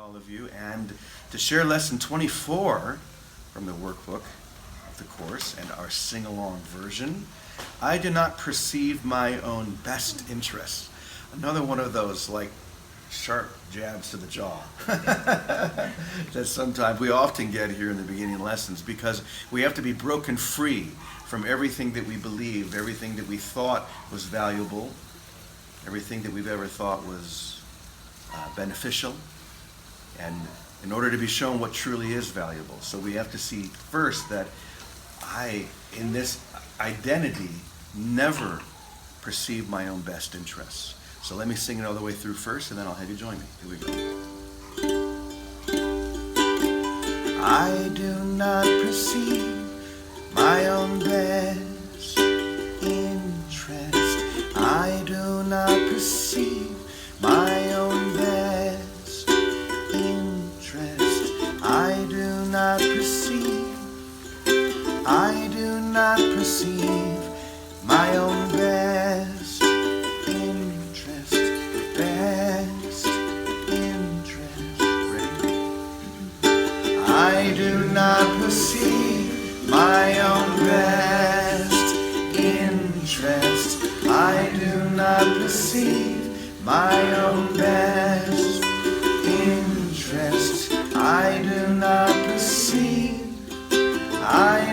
all of you and to share lesson 24 from the workbook of the course and our sing-along version. I do not perceive my own best interests. Another one of those like sharp jabs to the jaw that sometimes we often get here in the beginning lessons, because we have to be broken free from everything that we believed, everything that we thought was valuable, everything that we've ever thought was beneficial, and in order to be shown what truly is valuable. So we have to see first that I, in this identity, never perceive my own best interests. So let me sing it all the way through first, and then I'll have you join me. Here we go. I do not perceive my own best interest. I do not perceive my own best interest. I do not perceive my own best interest. Best interest. Ready? I do not perceive my own best interest. I do not perceive my own best interest. I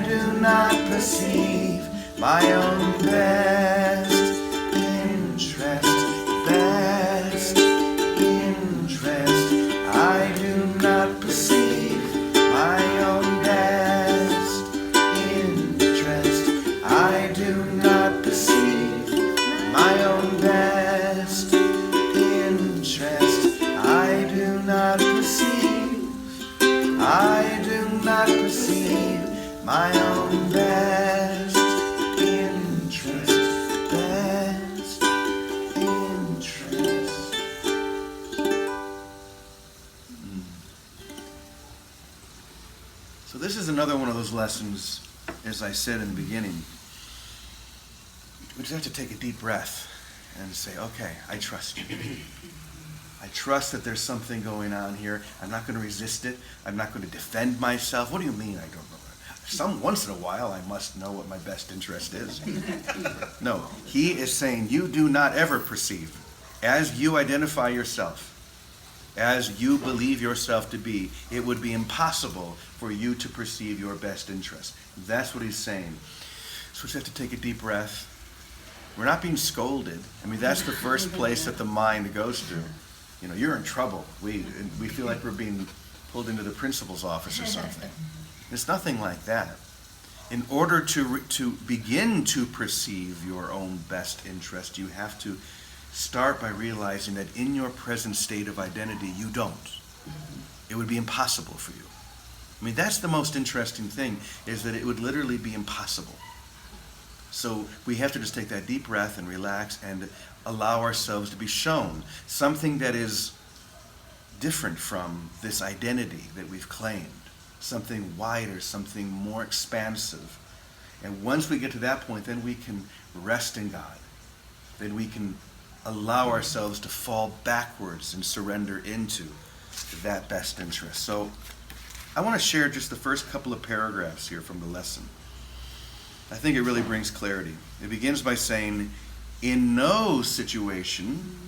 do not perceive my own best interest. Best interest. I do not perceive my own best interest. I do not perceive my own best interest. I do not perceive my own best interest. Best interest. So this is another one of those lessons, as I said in the beginning. We just have to take a deep breath and say, okay, I trust you. I trust that there's something going on here. I'm not going to resist it. I'm not going to defend myself. What do you mean I don't know? Once in a while, I must know what my best interest is. No, he is saying you do not ever perceive. As you identify yourself, as you believe yourself to be, it would be impossible for you to perceive your best interest. That's what he's saying. So we just have to take a deep breath. We're not being scolded. I mean, that's the first place that the mind goes to. You know, you're in trouble. We feel like we're being pulled into the principal's office or something. It's nothing like that. In order to begin to perceive your own best interest, you have to start by realizing that in your present state of identity, you don't. It would be impossible for you. I mean, that's the most interesting thing, is that it would literally be impossible. So we have to just take that deep breath and relax and allow ourselves to be shown something that is different from this identity that we've claimed. Something wider, something more expansive. And once we get to that point, then we can rest in God. Then we can allow ourselves to fall backwards and surrender into that best interest. So I want to share just the first couple of paragraphs here from the lesson. I think it really brings clarity. It begins by saying, in no situation,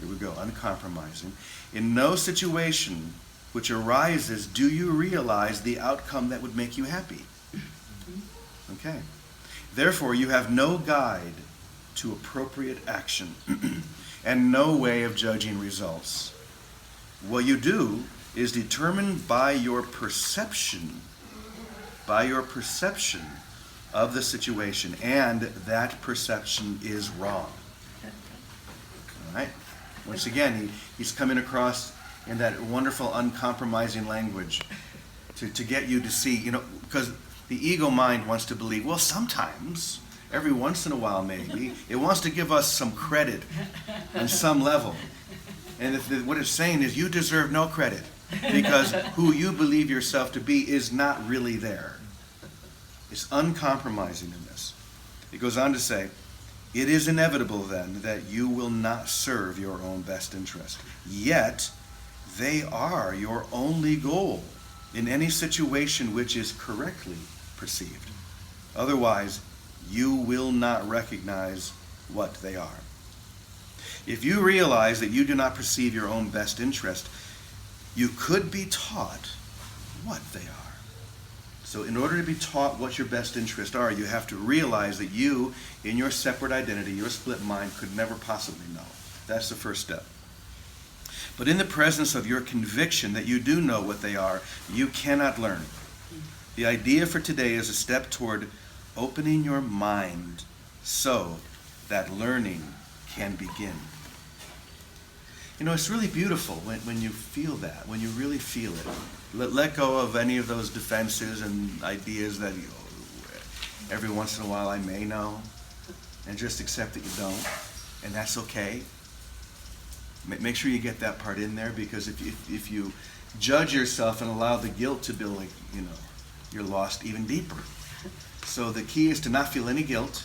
here we go, uncompromising, in no situation which arises, do you realize the outcome that would make you happy? Okay. Therefore, you have no guide to appropriate action and no way of judging results. What you do is determined by your perception of the situation, and that perception is wrong. All right? Once again, he's coming across in that wonderful, uncompromising language to get you to see, you know, because the ego mind wants to believe, well, sometimes, every once in a while maybe, it wants to give us some credit on some level. And what it's saying is you deserve no credit, because who you believe yourself to be is not really there. It's uncompromising in this. It goes on to say, it is inevitable then that you will not serve your own best interest. Yet, they are your only goal in any situation which is correctly perceived. Otherwise, you will not recognize what they are. If you realize that you do not perceive your own best interest, you could be taught what they are. So in order to be taught what your best interests are, you have to realize that you, in your separate identity, your split mind, could never possibly know. That's the first step. But in the presence of your conviction that you do know what they are, you cannot learn. The idea for today is a step toward opening your mind so that learning can begin. You know, it's really beautiful when you feel that, when you really feel it. Let go of any of those defenses and ideas that every once in a while I may know, and just accept that you don't, and that's okay. Make sure you get that part in there, because if you judge yourself and allow the guilt to build, you're lost even deeper. So the key is to not feel any guilt.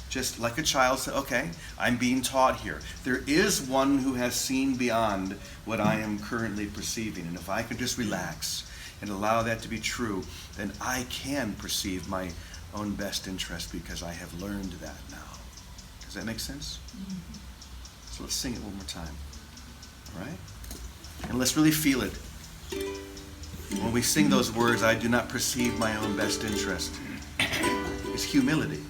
Just like a child say, okay, I'm being taught here. There is one who has seen beyond what I am currently perceiving. And if I can just relax and allow that to be true, then I can perceive my own best interest because I have learned that now. Does that make sense? Mm-hmm. So let's sing it one more time. All right? And let's really feel it. When we sing those words, I do not perceive my own best interest, it's humility.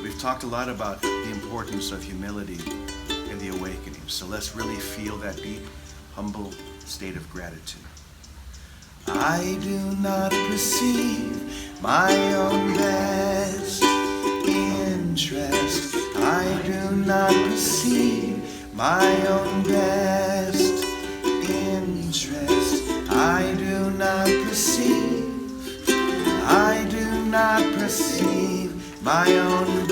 We've talked a lot about the importance of humility in the awakening. So let's really feel that deep, humble state of gratitude. I do not perceive my own best interest. I do not perceive my own best interest. I do not perceive my own